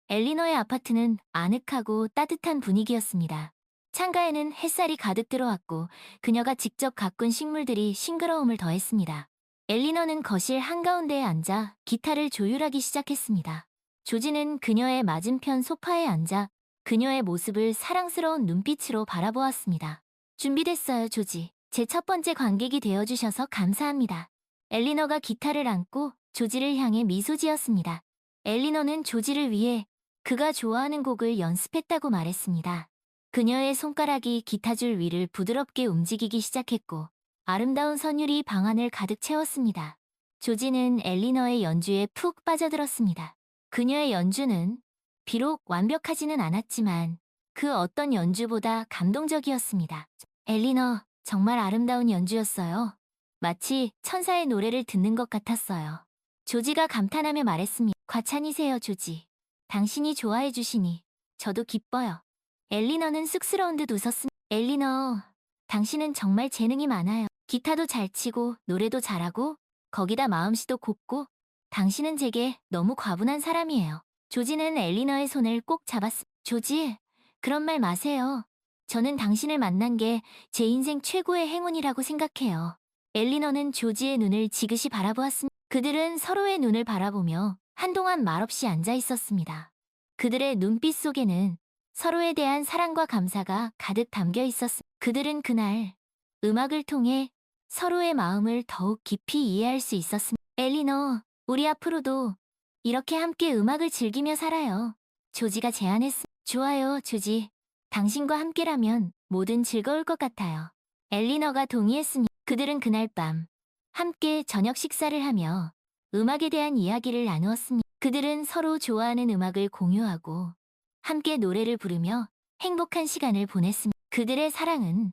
엘리너의 아파트는 아늑하고 따뜻한 분위기였습니다. 창가에는 햇살이 가득 들어왔고 그녀가 직접 가꾼 식물들이 싱그러움을 더했습니다. 엘리너는 거실 한가운데에 앉아 기타를 조율하기 시작했습니다. 조지는 그녀의 맞은편 소파에 앉아 그녀의 모습을 사랑스러운 눈빛으로 바라보았습니다. 준비됐어요, 조지. 제 첫 번째 관객이 되어주셔서 감사합니다. 엘리너가 기타를 안고 조지를 향해 미소 지었습니다. 엘리너는 조지를 위해 그가 좋아하는 곡을 연습했다고 말했습니다. 그녀의 손가락이 기타줄 위를 부드럽게 움직이기 시작했고 아름다운 선율이 방 안을 가득 채웠습니다. 조지는 엘리너의 연주에 푹 빠져들었습니다. 그녀의 연주는 비록 완벽하지는 않았지만 그 어떤 연주보다 감동적이었습니다. 엘리너, 정말 아름다운 연주였어요. 마치 천사의 노래를 듣는 것 같았어요. 조지가 감탄하며 말했습니다. 과찬이세요, 조지. 당신이 좋아해 주시니 저도 기뻐요. 엘리너는 쑥스러운 듯 웃었습니다. 엘리너, 당신은 정말 재능이 많아요. 기타도 잘 치고 노래도 잘하고 거기다 마음씨도 곱고 당신은 제게 너무 과분한 사람이에요. 조지는 엘리너의 손을 꼭 잡았습니다. 조지, 그런 말 마세요. 저는 당신을 만난 게 제 인생 최고의 행운이라고 생각해요. 엘리너는 조지의 눈을 지그시 바라보았습니다. 그들은 서로의 눈을 바라보며 한동안 말없이 앉아 있었습니다. 그들의 눈빛 속에는 서로에 대한 사랑과 감사가 가득 담겨 있었습니다. 그들은 그날 음악을 통해 서로의 마음을 더욱 깊이 이해할 수 있었습니다. 엘리너, 우리 앞으로도 이렇게 함께 음악을 즐기며 살아요. 조지가 제안했습니다. 좋아요, 조지. 당신과 함께라면 뭐든 즐거울 것 같아요. 엘리너가 동의했습니다. 그들은 그날 밤 함께 저녁 식사를 하며 음악에 대한 이야기를 나누었습니다. 그들은 서로 좋아하는 음악을 공유하고 함께 노래를 부르며 행복한 시간을 보냈습니다. 그들의 사랑은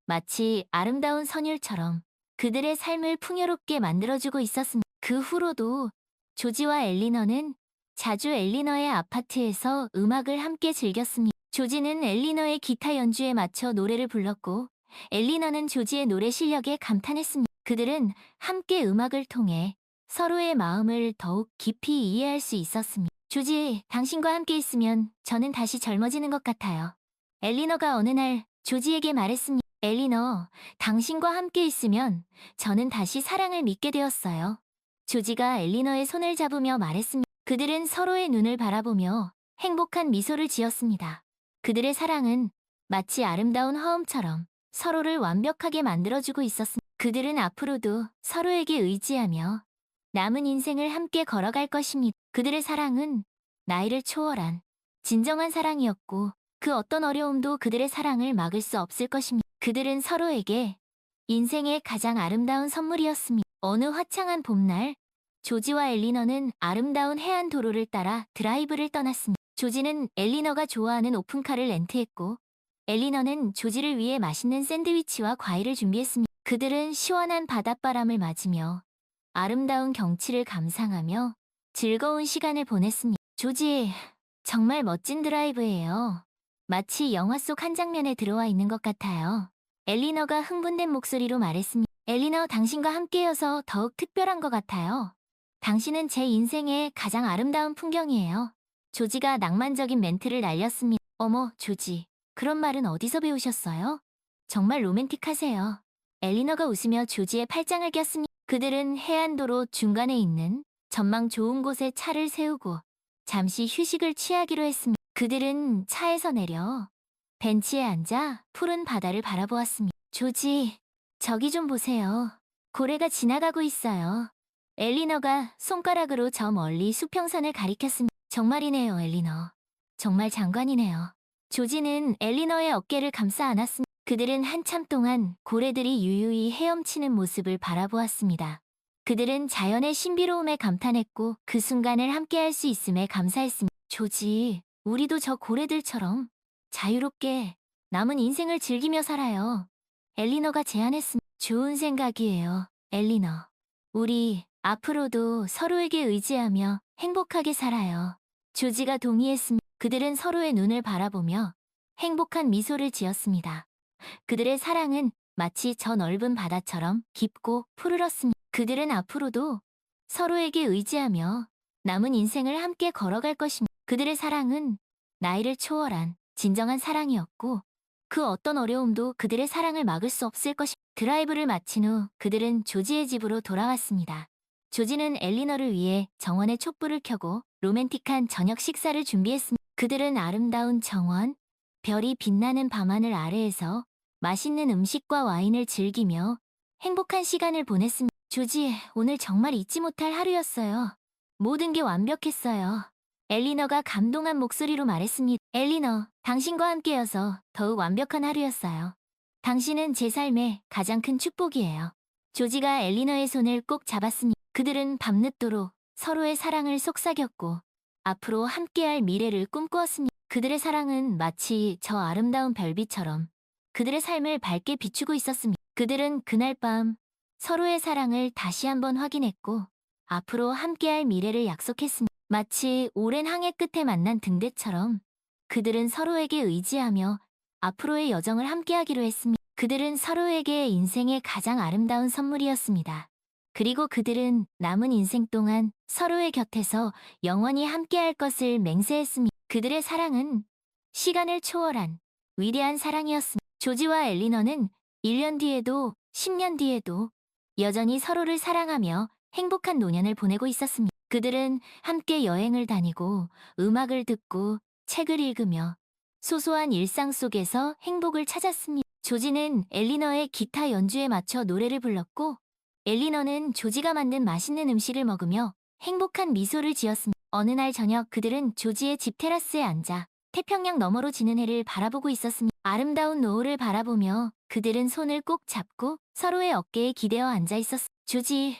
마치 아름다운 선율처럼 그들의 삶을 풍요롭게 만들어주고 있었습니다. 그 후로도 조지와 엘리너는 자주 엘리너의 아파트에서 음악을 함께 즐겼습니다. 조지는 엘리너의 기타 연주에 맞춰 노래를 불렀고 엘리너는 조지의 노래 실력에 감탄했습니다. 그들은 함께 음악을 통해 서로의 마음을 더욱 깊이 이해할 수 있었습니다. 조지, 당신과 함께 있으면 저는 다시 젊어지는 것 같아요. 엘리너가 어느 날 조지에게 말했습니다. 엘리너, 당신과 함께 있으면 저는 다시 사랑을 믿게 되었어요. 조지가 엘리너의 손을 잡으며 말했습니다. 그들은 서로의 눈을 바라보며 행복한 미소를 지었습니다. 그들의 사랑은 마치 아름다운 화음처럼 서로를 완벽하게 만들어주고 있었습니다. 그들은 앞으로도 서로에게 의지하며 남은 인생을 함께 걸어갈 것입니다. 그들의 사랑은 나이를 초월한 진정한 사랑이었고 그 어떤 어려움도 그들의 사랑을 막을 수 없을 것입니다. 그들은 서로에게 인생의 가장 아름다운 선물이었습니다. 어느 화창한 봄날, 조지와 엘리너는 아름다운 해안 도로를 따라 드라이브를 떠났습니다. 조지는 엘리너가 좋아하는 오픈카를 렌트했고 엘리너는 조지를 위해 맛있는 샌드위치와 과일을 준비했습니다. 그들은 시원한 바닷바람을 맞으며 아름다운 경치를 감상하며 즐거운 시간을 보냈습니다. 조지, 정말 멋진 드라이브예요. 마치 영화 속 한 장면에 들어와 있는 것 같아요. 엘리너가 흥분된 목소리로 말했습니다. 엘리너, 당신과 함께여서 더욱 특별한 것 같아요. 당신은 제 인생의 가장 아름다운 풍경이에요. 조지가 낭만적인 멘트를 날렸습니다. 어머, 조지. 그런 말은 어디서 배우셨어요? 정말 로맨틱하세요. 엘리너가 웃으며 조지의 팔짱을 꼈습니다. 그들은 해안도로 중간에 있는 전망 좋은 곳에 차를 세우고 잠시 휴식을 취하기로 했습니다. 그들은 차에서 내려 벤치에 앉아 푸른 바다를 바라보았습니다. 조지, 저기 좀 보세요. 고래가 지나가고 있어요. 엘리너가 손가락으로 저 멀리 수평선을 가리켰습니다. 정말이네요, 엘리너. 정말 장관이네요. 조지는 엘리너의 어깨를 감싸 안았습니다. 그들은 한참 동안 고래들이 유유히 헤엄치는 모습을 바라보았습니다. 그들은 자연의 신비로움에 감탄했고 그 순간을 함께할 수 있음에 감사했습니다. 조지, 우리도 저 고래들처럼 자유롭게 남은 인생을 즐기며 살아요. 엘리너가 제안했습니다. 좋은 생각이에요, 엘리너. 우리 앞으로도 서로에게 의지하며 행복하게 살아요. 조지가 동의했습니다. 그들은 서로의 눈을 바라보며 행복한 미소를 지었습니다. 그들의 사랑은 마치 저 넓은 바다처럼 깊고 푸르렀습니다. 그들은 앞으로도 서로에게 의지하며 남은 인생을 함께 걸어갈 것입니다. 그들의 사랑은 나이를 초월한 진정한 사랑이었고 그 어떤 어려움도 그들의 사랑을 막을 수 없을 것이. 드라이브를 마친 후 그들은 조지의 집으로 돌아왔습니다. 조지는 엘리너를 위해 정원에 촛불을 켜고 로맨틱한 저녁 식사를 준비했습니다. 그들은 아름다운 정원, 별이 빛나는 밤하늘 아래에서 맛있는 음식과 와인을 즐기며 행복한 시간을 보냈습니다. 조지, 오늘 정말 잊지 못할 하루였어요. 모든 게 완벽했어요. 엘리너가 감동한 목소리로 말했습니다. 엘리너, 당신과 함께여서 더욱 완벽한 하루였어요. 당신은 제 삶의 가장 큰 축복이에요. 조지가 엘리너의 손을 꼭 잡았습니다. 그들은 밤늦도록 서로의 사랑을 속삭였고 앞으로 함께할 미래를 꿈꾸었습니다. 그들의 사랑은 마치 저 아름다운 별빛처럼 그들의 삶을 밝게 비추고 있었습니다. 그들은 그날 밤 서로의 사랑을 다시 한번 확인했고 앞으로 함께할 미래를 약속했습니다. 마치 오랜 항해 끝에 만난 등대처럼 그들은 서로에게 의지하며 앞으로의 여정을 함께하기로 했습니다. 그들은 서로에게 인생의 가장 아름다운 선물이었습니다. 그리고 그들은 남은 인생 동안 서로의 곁에서 영원히 함께할 것을 맹세했습니다. 그들의 사랑은 시간을 초월한 위대한 사랑이었습니다. 조지와 엘리너는 1년 뒤에도 10년 뒤에도 여전히 서로를 사랑하며 행복한 노년을 보내고 있었습니다. 그들은 함께 여행을 다니고 음악을 듣고 책을 읽으며 소소한 일상 속에서 행복을 찾았습니다. 조지는 엘리너의 기타 연주에 맞춰 노래를 불렀고 엘리너는 조지가 만든 맛있는 음식을 먹으며 행복한 미소를 지었습니다. 어느 날 저녁 그들은 조지의 집 테라스에 앉아 태평양 너머로 지는 해를 바라보고 있었습니다. 아름다운 노을을 바라보며 그들은 손을 꼭 잡고 서로의 어깨에 기대어 앉아 있었습니다. 조지,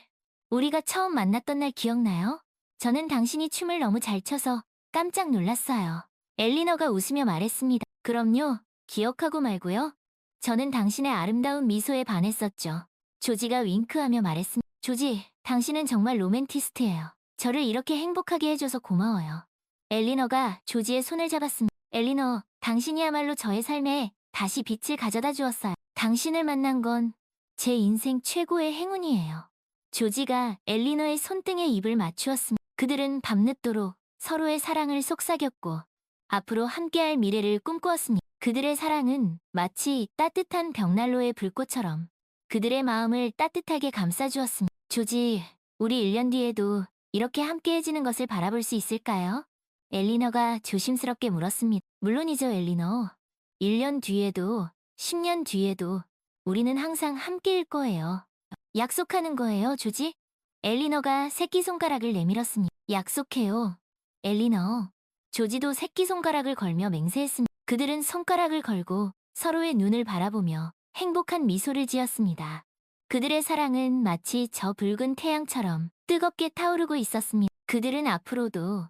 우리가 처음 만났던 날 기억나요? 저는 당신이 춤을 너무 잘 춰서 깜짝 놀랐어요. 엘리너가 웃으며 말했습니다. 그럼요, 기억하고 말고요. 저는 당신의 아름다운 미소에 반했었죠. 조지가 윙크하며 말했습니다. 조지, 당신은 정말 로맨티스트예요. 저를 이렇게 행복하게 해줘서 고마워요. 엘리너가 조지의 손을 잡았습니다. 엘리너, 당신이야말로 저의 삶에 다시 빛을 가져다 주었어요. 당신을 만난 건 제 인생 최고의 행운이에요. 조지가 엘리너의 손등에 입을 맞추었습니다. 그들은 밤늦도록 서로의 사랑을 속삭였고 앞으로 함께할 미래를 꿈꾸었습니다. 그들의 사랑은 마치 따뜻한 벽난로의 불꽃처럼 그들의 마음을 따뜻하게 감싸주었습니다. 조지, 우리 1년 뒤에도 이렇게 함께해지는 것을 바라볼 수 있을까요? 엘리너가 조심스럽게 물었습니다. 물론이죠, 엘리너. 1년 뒤에도 10년 뒤에도 우리는 항상 함께일 거예요. 약속하는 거예요, 조지? 엘리너가 새끼손가락을 내밀었습니다. 약속해요. 엘리너. 조지도 새끼손가락을 걸며 맹세했습니다. 그들은 손가락을 걸고 서로의 눈을 바라보며 행복한 미소를 지었습니다. 그들의 사랑은 마치 저 붉은 태양처럼 뜨겁게 타오르고 있었습니다. 그들은 앞으로도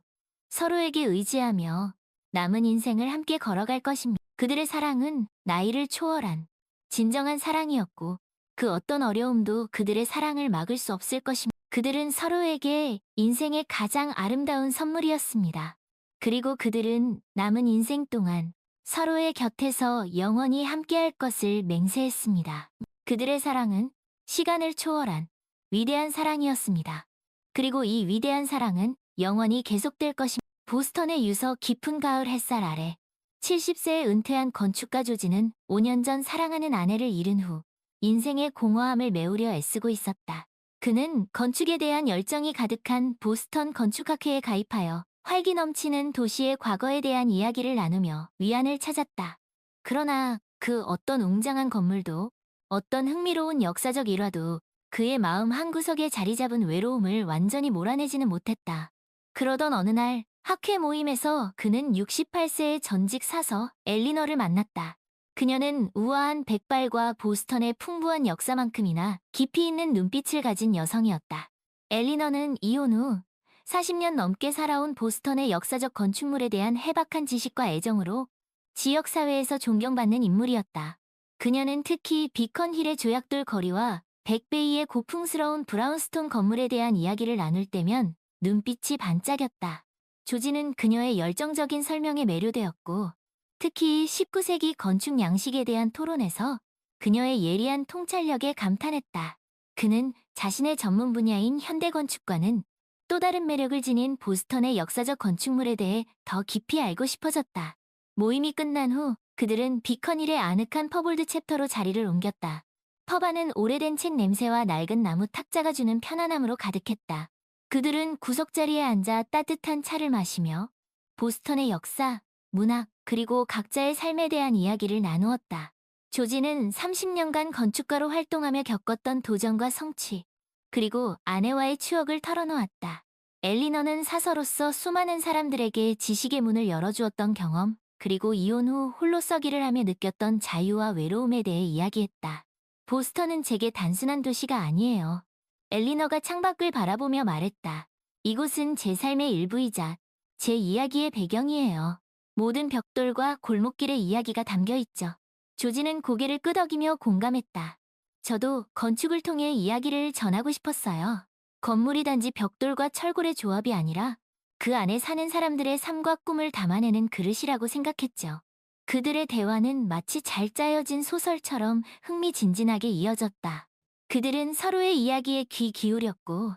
서로에게 의지하며 남은 인생을 함께 걸어갈 것입니다. 그들의 사랑은 나이를 초월한 진정한 사랑이었고 그 어떤 어려움도 그들의 사랑을 막을 수 없을 것입니다. 그들은 서로에게 인생의 가장 아름다운 선물이었습니다. 그리고 그들은 남은 인생 동안 서로의 곁에서 영원히 함께할 것을 맹세했습니다. 그들의 사랑은 시간을 초월한 위대한 사랑이었습니다. 그리고 이 위대한 사랑은 영원히 계속될 것입니다. 보스턴의 유서 깊은 가을 햇살 아래 70세에 은퇴한 건축가 조지는 5년 전 사랑하는 아내를 잃은 후 인생의 공허함을 메우려 애쓰고 있었다. 그는 건축에 대한 열정이 가득한 보스턴 건축학회에 가입하여 활기 넘치는 도시의 과거에 대한 이야기를 나누며 위안을 찾았다. 그러나 그 어떤 웅장한 건물도 어떤 흥미로운 역사적 일화도 그의 마음 한구석에 자리 잡은 외로움을 완전히 몰아내지는 못했다. 그러던 어느 날 학회 모임에서 그는 68세의 전직 사서 엘리너를 만났다. 그녀는 우아한 백발과 보스턴의 풍부한 역사만큼이나 깊이 있는 눈빛을 가진 여성이었다. 엘리너는 이혼 후 40년 넘게 살아온 보스턴의 역사적 건축물에 대한 해박한 지식과 애정으로 지역사회에서 존경받는 인물이었다. 그녀는 특히 비컨힐의 조약돌 거리와 백베이의 고풍스러운 브라운스톤 건물에 대한 이야기를 나눌 때면 눈빛이 반짝였다. 조지는 그녀의 열정적인 설명에 매료되었고 특히 19세기 건축 양식에 대한 토론에서 그녀의 예리한 통찰력에 감탄했다. 그는 자신의 전문 분야인 현대 건축과는 또 다른 매력을 지닌 보스턴의 역사적 건축물에 대해 더 깊이 알고 싶어졌다. 모임이 끝난 후 그들은 비커닐의 아늑한 퍼볼드 챕터로 자리를 옮겼다. 펍 안은 오래된 책 냄새와 낡은 나무 탁자가 주는 편안함으로 가득했다. 그들은 구석자리에 앉아 따뜻한 차를 마시며 보스턴의 역사, 문학, 그리고 각자의 삶에 대한 이야기를 나누었다. 조지는 30년간 건축가로 활동하며 겪었던 도전과 성취, 그리고 아내와의 추억을 털어놓았다. 엘리너는 사서로서 수많은 사람들에게 지식의 문을 열어주었던 경험, 그리고 이혼 후 홀로 서기를 하며 느꼈던 자유와 외로움에 대해 이야기했다. 보스턴은 제게 단순한 도시가 아니에요. 엘리너가 창밖을 바라보며 말했다. 이곳은 제 삶의 일부이자 제 이야기의 배경이에요. 모든 벽돌과 골목길의 이야기가 담겨 있죠. 조지는 고개를 끄덕이며 공감했다. 저도 건축을 통해 이야기를 전하고 싶었어요. 건물이 단지 벽돌과 철골의 조합이 아니라 그 안에 사는 사람들의 삶과 꿈을 담아내는 그릇이라고 생각했죠. 그들의 대화는 마치 잘 짜여진 소설처럼 흥미진진하게 이어졌다. 그들은 서로의 이야기에 귀 기울였고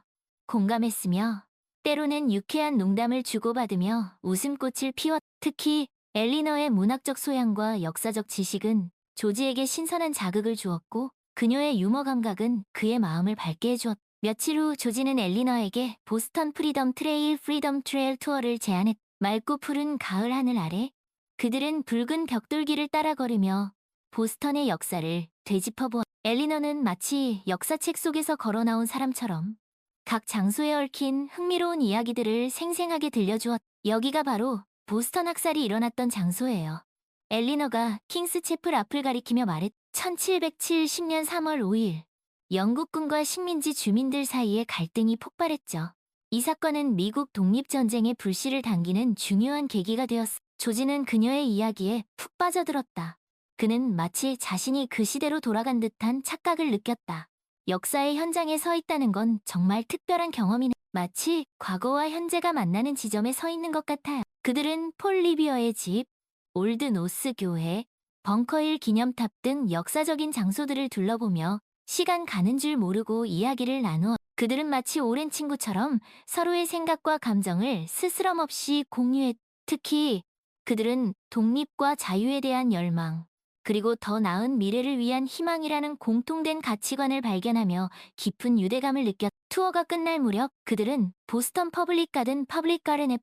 공감했으며 때로는 유쾌한 농담을 주고받으며 웃음꽃을 피웠다. 특히 엘리너의 문학적 소양과 역사적 지식은 조지에게 신선한 자극을 주었고 그녀의 유머 감각은 그의 마음을 밝게 해주었다. 며칠 후 조지는 엘리너에게 보스턴 프리덤 트레일 투어를 제안했다. 맑고 푸른 가을 하늘 아래 그들은 붉은 벽돌길을 따라 걸으며 보스턴의 역사를 되짚어보았다. 엘리너는 마치 역사책 속에서 걸어나온 사람처럼 각 장소에 얽힌 흥미로운 이야기들을 생생하게 들려주었다. 여기가 바로 보스턴 학살이 일어났던 장소예요. 엘리너가 킹스 채플 앞을 가리키며 말했다. 1770년 3월 5일 영국군과 식민지 주민들 사이에 갈등이 폭발했죠. 이 사건은 미국 독립전쟁의 불씨를 당기는 중요한 계기가 되었습니다. 조지는 그녀의 이야기에 푹 빠져들었다. 그는 마치 자신이 그 시대로 돌아간 듯한 착각을 느꼈다. 역사의 현장에 서 있다는 건 정말 특별한 경험이네. 마치 과거와 현재가 만나는 지점에 서 있는 것 같아요. 그들은 폴 리비어의 집, 올드 노스 교회, 벙커힐 기념탑 등 역사적인 장소들을 둘러보며 시간 가는 줄 모르고 이야기를 나누어 그들은 마치 오랜 친구처럼 서로의 생각과 감정을 스스럼 없이 공유했. 특히 그들은 독립과 자유에 대한 열망, 그리고 더 나은 미래를 위한 희망이라는 공통된 가치관을 발견하며 깊은 유대감을 느꼈다. 투어가 끝날 무렵 그들은 보스턴 퍼블릭 가든의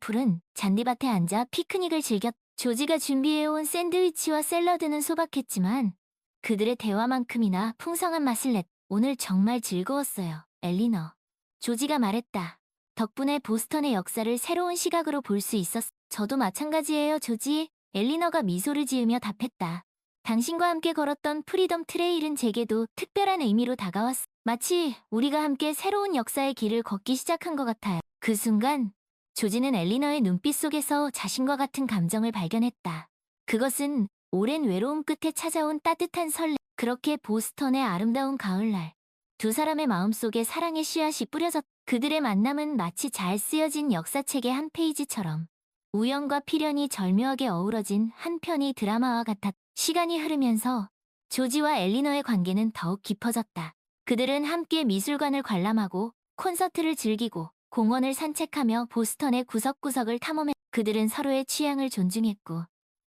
푸른 잔디밭에 앉아 피크닉을 즐겼다. 조지가 준비해온 샌드위치와 샐러드는 소박했지만 그들의 대화만큼이나 풍성한 맛을 냈다. 오늘 정말 즐거웠어요, 엘리너. 조지가 말했다. 덕분에 보스턴의 역사를 새로운 시각으로 볼 수 있었어. 저도 마찬가지예요, 조지. 엘리너가 미소를 지으며 답했다. 당신과 함께 걸었던 프리덤 트레일은 제게도 특별한 의미로 다가왔어. 마치 우리가 함께 새로운 역사의 길을 걷기 시작한 것 같아요. 그 순간 조지는 엘리너의 눈빛 속에서 자신과 같은 감정을 발견했다. 그것은 오랜 외로움 끝에 찾아온 따뜻한 설렘. 그렇게 보스턴의 아름다운 가을날, 두 사람의 마음속에 사랑의 씨앗이 뿌려졌다. 그들의 만남은 마치 잘 쓰여진 역사책의 한 페이지처럼 우연과 필연이 절묘하게 어우러진 한 편의 드라마와 같았다. 시간이 흐르면서 조지와 엘리너의 관계는 더욱 깊어졌다. 그들은 함께 미술관을 관람하고 콘서트를 즐기고 공원을 산책하며 보스턴의 구석구석을 탐험해. 그들은 서로의 취향을 존중했고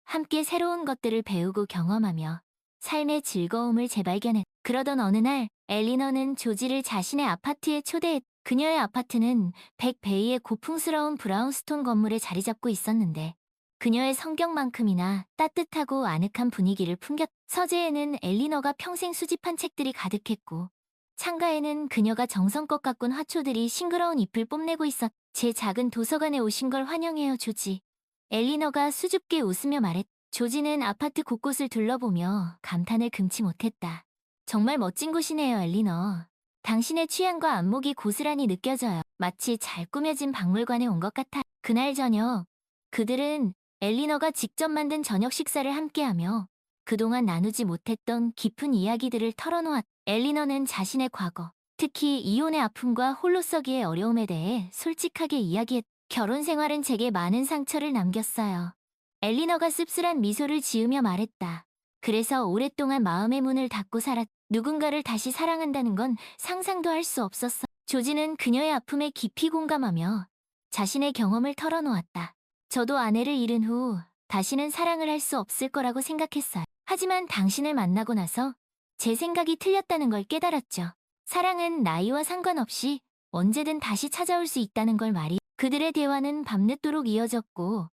함께 새로운 것들을 배우고 경험하며 삶의 즐거움을 재발견했다. 그러던 어느 날 엘리너는 조지를 자신의 아파트에 초대했다. 그녀의 아파트는 백베이의 고풍스러운 브라운스톤 건물에 자리 잡고 있었는데 그녀의 성격만큼이나 따뜻하고 아늑한 분위기를 풍겼다. 서재에는 엘리너가 평생 수집한 책들이 가득했고 창가에는 그녀가 정성껏 가꾼 화초들이 싱그러운 잎을 뽐내고 있었다. 제 작은 도서관에 오신 걸 환영해요, 조지. 엘리너가 수줍게 웃으며 말했다. 조지는 아파트 곳곳을 둘러보며 감탄을 금치 못했다. 정말 멋진 곳이네요, 엘리너. 당신의 취향과 안목이 고스란히 느껴져요. 마치 잘 꾸며진 박물관에 온 것 같아. 그날 저녁, 그들은 엘리너가 직접 만든 저녁 식사를 함께하며 그동안 나누지 못했던 깊은 이야기들을 털어놓았다. 엘리너는 자신의 과거, 특히 이혼의 아픔과 홀로서기의 어려움에 대해 솔직하게 이야기했다. 결혼 생활은 제게 많은 상처를 남겼어요. 엘리너가 씁쓸한 미소를 지으며 말했다. 그래서 오랫동안 마음의 문을 닫고 살았. 누군가를 다시 사랑한다는 건 상상도 할 수 없었어. 조지는 그녀의 아픔에 깊이 공감하며 자신의 경험을 털어놓았다. 저도 아내를 잃은 후 다시는 사랑을 할 수 없을 거라고 생각했어요. 하지만 당신을 만나고 나서 제 생각이 틀렸다는 걸 깨달았죠. 사랑은 나이와 상관없이 언제든 다시 찾아올 수 있다는 걸 말이. 그들의 대화는 밤늦도록 이어졌고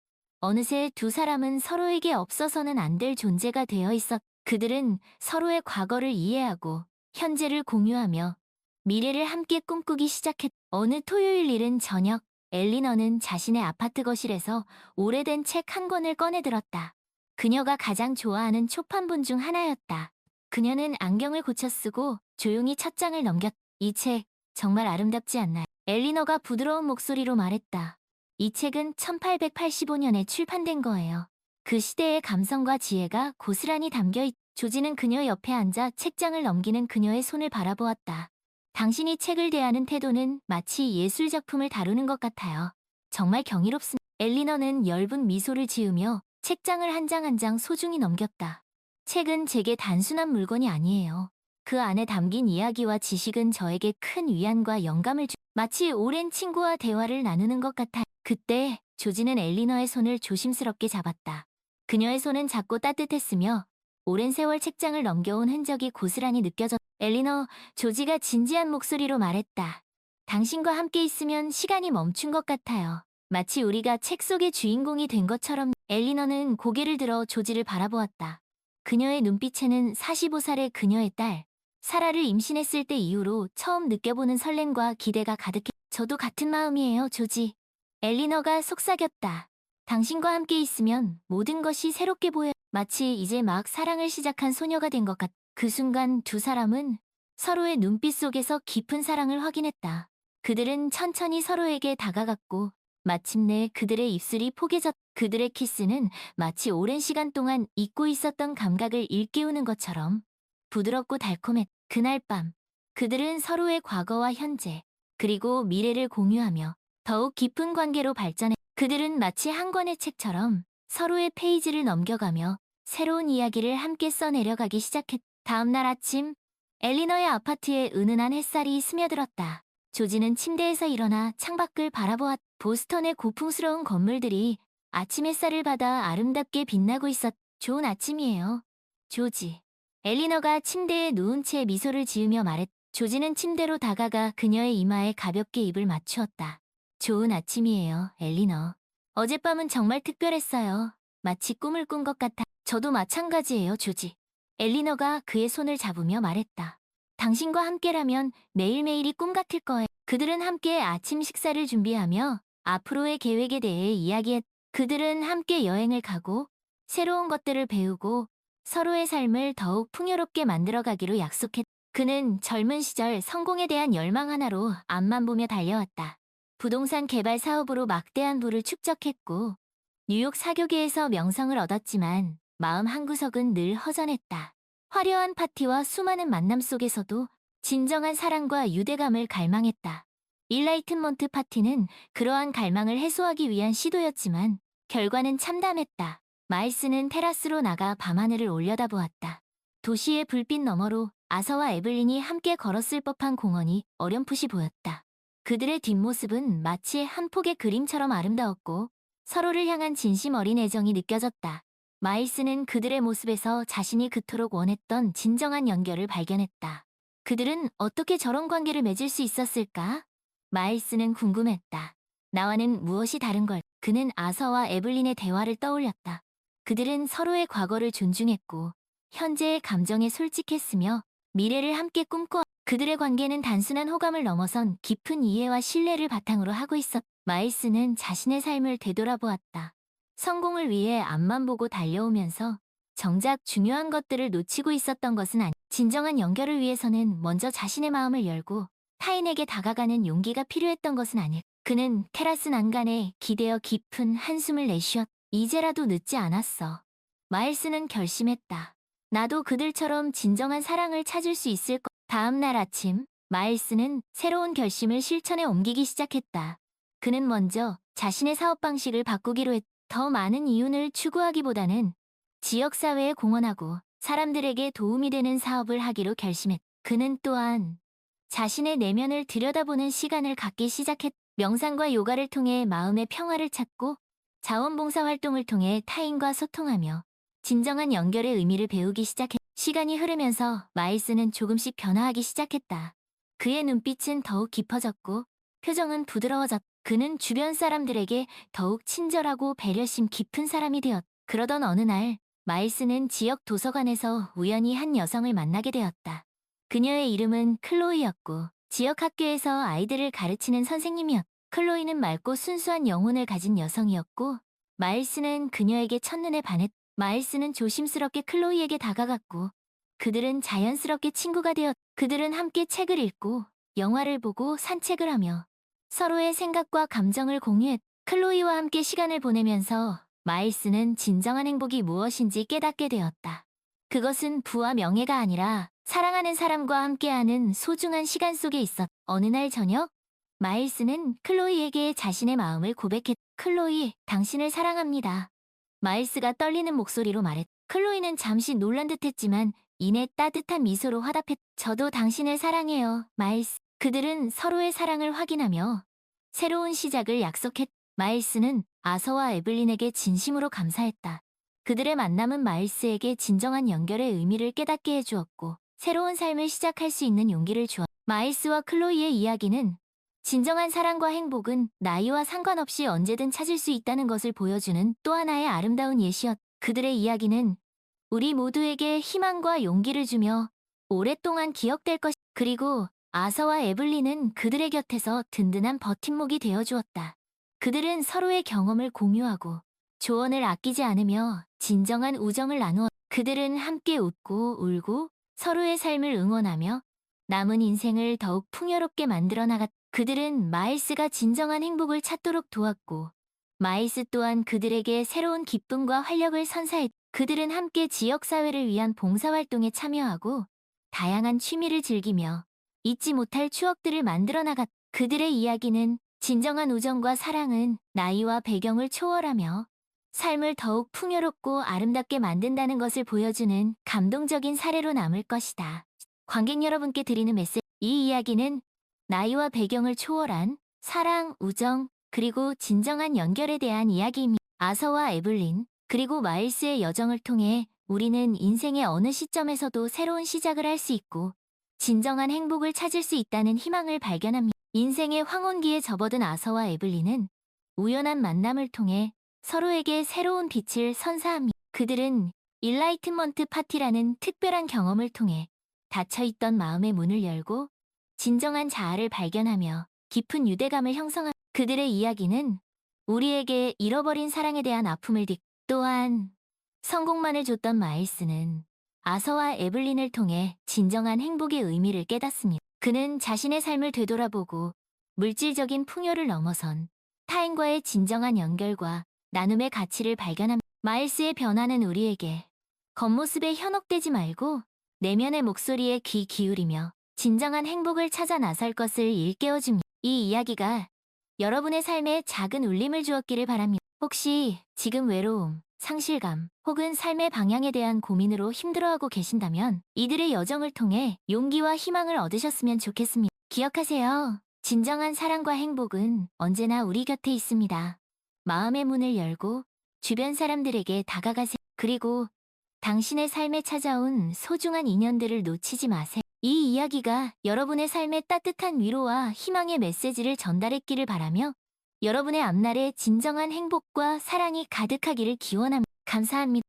어느새 두 사람은 서로에게 없어서는 안 될 존재가 되어 있었. 그들은 서로의 과거를 이해하고 현재를 공유하며 미래를 함께 꿈꾸기 시작했. 어느 토요일 이른 저녁, 엘리너는 자신의 아파트 거실에서 오래된 책 한 권을 꺼내들었다. 그녀가 가장 좋아하는 초판본 중 하나였다. 그녀는 안경을 고쳐 쓰고 조용히 첫 장을 넘겼. 이 책 정말 아름답지 않나요? 엘리너가 부드러운 목소리로 말했다. 이 책은 1885년에 출판된 거예요. 그 시대의 감성과 지혜가 고스란히 담겨있. 조지는 그녀 옆에 앉아 책장을 넘기는 그녀의 손을 바라보았다. 당신이 책을 대하는 태도는 마치 예술작품을 다루는 것 같아요. 정말 경이롭습니다. 엘리너는 엷은 미소를 지으며 책장을 한 장 한 장 소중히 넘겼다. 책은 제게 단순한 물건이 아니에요. 그 안에 담긴 이야기와 지식은 저에게 큰 위안과 영감을 마치 오랜 친구와 대화를 나누는 것 같아. 그때 조지는 엘리너의 손을 조심스럽게 잡았다. 그녀의 손은 작고 따뜻했으며 오랜 세월 책장을 넘겨온 흔적이 고스란히 느껴졌. 엘리너, 조지가 진지한 목소리로 말했다. 당신과 함께 있으면 시간이 멈춘 것 같아요. 마치 우리가 책 속의 주인공이 된 것처럼. 엘리너는 고개를 들어 조지를 바라보았다. 그녀의 눈빛에는 45살의 그녀의 딸, 사라를 임신했을 때 이후로 처음 느껴보는 설렘과 기대가 가득해. 저도 같은 마음이에요, 조지. 엘리너가 속삭였다. 당신과 함께 있으면 모든 것이 새롭게 보여. 마치 이제 막 사랑을 시작한 소녀가 된 것 같. 그 순간 두 사람은 서로의 눈빛 속에서 깊은 사랑을 확인했다. 그들은 천천히 서로에게 다가갔고 마침내 그들의 입술이 포개졌. 그들의 키스는 마치 오랜 시간 동안 잊고 있었던 감각을 일깨우는 것처럼 부드럽고 달콤했. 그날 밤 그들은 서로의 과거와 현재 그리고 미래를 공유하며 더욱 깊은 관계로 발전해. 그들은 마치 한 권의 책처럼 서로의 페이지를 넘겨가며 새로운 이야기를 함께 써내려가기 시작했. 다음 날 아침, 엘리너의 아파트에 은은한 햇살이 스며들었다. 조지는 침대에서 일어나 창밖을 바라보았. 보스턴의 고풍스러운 건물들이 아침 햇살을 받아 아름답게 빛나고 있었. 좋은 아침이에요, 조지. 엘리너가 침대에 누운 채 미소를 지으며 말했. 조지는 침대로 다가가 그녀의 이마에 가볍게 입을 맞추었다. 좋은 아침이에요, 엘리너. 어젯밤은 정말 특별했어요. 마치 꿈을 꾼 것 같아. 저도 마찬가지예요, 조지. 엘리너가 그의 손을 잡으며 말했다. 당신과 함께라면 매일매일이 꿈 같을 거예요. 그들은 함께 아침 식사를 준비하며 앞으로의 계획에 대해 이야기했. 그들은 함께 여행을 가고 새로운 것들을 배우고 서로의 삶을 더욱 풍요롭게 만들어가기로 약속했. 그는 젊은 시절 성공에 대한 열망 하나로 앞만 보며 달려왔다. 부동산 개발 사업으로 막대한 부를 축적했고 뉴욕 사교계에서 명성을 얻었지만 마음 한구석은 늘 허전했다. 화려한 파티와 수많은 만남 속에서도 진정한 사랑과 유대감을 갈망했다. 일라이트먼트 파티는 그러한 갈망을 해소하기 위한 시도였지만 결과는 참담했다. 마일스는 테라스로 나가 밤하늘을 올려다보았다. 도시의 불빛 너머로 아서와 에블린이 함께 걸었을 법한 공원이 어렴풋이 보였다. 그들의 뒷모습은 마치 한 폭의 그림처럼 아름다웠고 서로를 향한 진심 어린 애정이 느껴졌다. 마일스는 그들의 모습에서 자신이 그토록 원했던 진정한 연결을 발견했다. 그들은 어떻게 저런 관계를 맺을 수 있었을까? 마일스는 궁금했다. 나와는 무엇이 다른 걸? 그는 아서와 에블린의 대화를 떠올렸다. 그들은 서로의 과거를 존중했고 현재의 감정에 솔직했으며 미래를 함께 꿈꿔. 그들의 관계는 단순한 호감을 넘어선 깊은 이해와 신뢰를 바탕으로 하고 있었다. 마일스는 자신의 삶을 되돌아보았다. 성공을 위해 앞만 보고 달려오면서 정작 중요한 것들을 놓치고 있었던 것은 아니. 진정한 연결을 위해서는 먼저 자신의 마음을 열고 타인에게 다가가는 용기가 필요했던 것은 아닐. 그는 테라스 난간에 기대어 깊은 한숨을 내쉬었다. 이제라도 늦지 않았어. 마일스는 결심했다. 나도 그들처럼 진정한 사랑을 찾을 수 있을 것. 다음 날 아침, 마일스는 새로운 결심을 실천에 옮기기 시작했다. 그는 먼저 자신의 사업 방식을 바꾸기로 했다. 더 많은 이윤을 추구하기보다는 지역사회에 공헌하고 사람들에게 도움이 되는 사업을 하기로 결심했다. 그는 또한 자신의 내면을 들여다보는 시간을 갖기 시작했. 명상과 요가를 통해 마음의 평화를 찾고 자원봉사 활동을 통해 타인과 소통하며 진정한 연결의 의미를 배우기 시작했. 시간이 흐르면서 마일스는 조금씩 변화하기 시작했다. 그의 눈빛은 더욱 깊어졌고 표정은 부드러워졌. 그는 주변 사람들에게 더욱 친절하고 배려심 깊은 사람이 되었. 그러던 어느 날 마일스는 지역 도서관에서 우연히 한 여성을 만나게 되었다. 그녀의 이름은 클로이였고 지역 학교에서 아이들을 가르치는 선생님이었다. 클로이는 맑고 순수한 영혼을 가진 여성이었고 마일스는 그녀에게 첫눈에 반했. 마일스는 조심스럽게 클로이에게 다가갔고 그들은 자연스럽게 친구가 되었. 그들은 함께 책을 읽고 영화를 보고 산책을 하며 서로의 생각과 감정을 공유했. 클로이와 함께 시간을 보내면서 마일스는 진정한 행복이 무엇인지 깨닫게 되었다. 그것은 부와 명예가 아니라 사랑하는 사람과 함께하는 소중한 시간 속에 있었. 어느 날 저녁, 마일스는 클로이에게 자신의 마음을 고백했. 클로이, 당신을 사랑합니다. 마일스가 떨리는 목소리로 말했. 클로이는 잠시 놀란 듯했지만 이내 따뜻한 미소로 화답했. 저도 당신을 사랑해요, 마일스. 그들은 서로의 사랑을 확인하며 새로운 시작을 약속했. 마일스는 아서와 에블린에게 진심으로 감사했다. 그들의 만남은 마일스에게 진정한 연결의 의미를 깨닫게 해주었고 새로운 삶을 시작할 수 있는 용기를 주었다. 마일스와 클로이의 이야기는 진정한 사랑과 행복은 나이와 상관없이 언제든 찾을 수 있다는 것을 보여주는 또 하나의 아름다운 예시였다. 그들의 이야기는 우리 모두에게 희망과 용기를 주며 오랫동안 기억될 것. 그리고 아서와 에블린은 그들의 곁에서 든든한 버팀목이 되어주었다. 그들은 서로의 경험을 공유하고 조언을 아끼지 않으며 진정한 우정을 나누었다. 그들은 함께 웃고 울고 서로의 삶을 응원하며 남은 인생을 더욱 풍요롭게 만들어 나갔다. 그들은 마일스가 진정한 행복을 찾도록 도왔고 마일스 또한 그들에게 새로운 기쁨과 활력을 선사했다. 그들은 함께 지역사회를 위한 봉사활동에 참여하고 다양한 취미를 즐기며 잊지 못할 추억들을 만들어 나갔다. 그들의 이야기는 진정한 우정과 사랑은 나이와 배경을 초월하며 삶을 더욱 풍요롭고 아름답게 만든다는 것을 보여주는 감동적인 사례로 남을 것이다. 관객 여러분께 드리는 메시지. 이 이야기는 나이와 배경을 초월한 사랑, 우정, 그리고 진정한 연결에 대한 이야기입니다. 아서와 에블린, 그리고 마일스의 여정을 통해 우리는 인생의 어느 시점에서도 새로운 시작을 할 수 있고 진정한 행복을 찾을 수 있다는 희망을 발견합니다. 인생의 황혼기에 접어든 아서와 에블린은 우연한 만남을 통해 서로에게 새로운 빛을 선사합니다. 그들은 일라이트먼트 파티라는 특별한 경험을 통해 닫혀있던 마음의 문을 열고 진정한 자아를 발견하며 깊은 유대감을 형성합니다. 그들의 이야기는 우리에게 잃어버린 사랑에 대한 아픔을 또한 성공만을 줬던 마일스는 아서와 에블린을 통해 진정한 행복의 의미를 깨닫습니다. 그는 자신의 삶을 되돌아보고 물질적인 풍요를 넘어선 타인과의 진정한 연결과 나눔의 가치를 발견합니다. 마일스의 변화는 우리에게 겉모습에 현혹되지 말고 내면의 목소리에 귀 기울이며 진정한 행복을 찾아 나설 것을 일깨워줍니다. 이 이야기가 여러분의 삶에 작은 울림을 주었기를 바랍니다. 혹시 지금 외로움, 상실감, 혹은 삶의 방향에 대한 고민으로 힘들어하고 계신다면 이들의 여정을 통해 용기와 희망을 얻으셨으면 좋겠습니다. 기억하세요. 진정한 사랑과 행복은 언제나 우리 곁에 있습니다. 마음의 문을 열고 주변 사람들에게 다가가세요. 그리고 당신의 삶에 찾아온 소중한 인연들을 놓치지 마세요. 이 이야기가 여러분의 삶에 따뜻한 위로와 희망의 메시지를 전달했기를 바라며 여러분의 앞날에 진정한 행복과 사랑이 가득하기를 기원합니다. 감사합니다.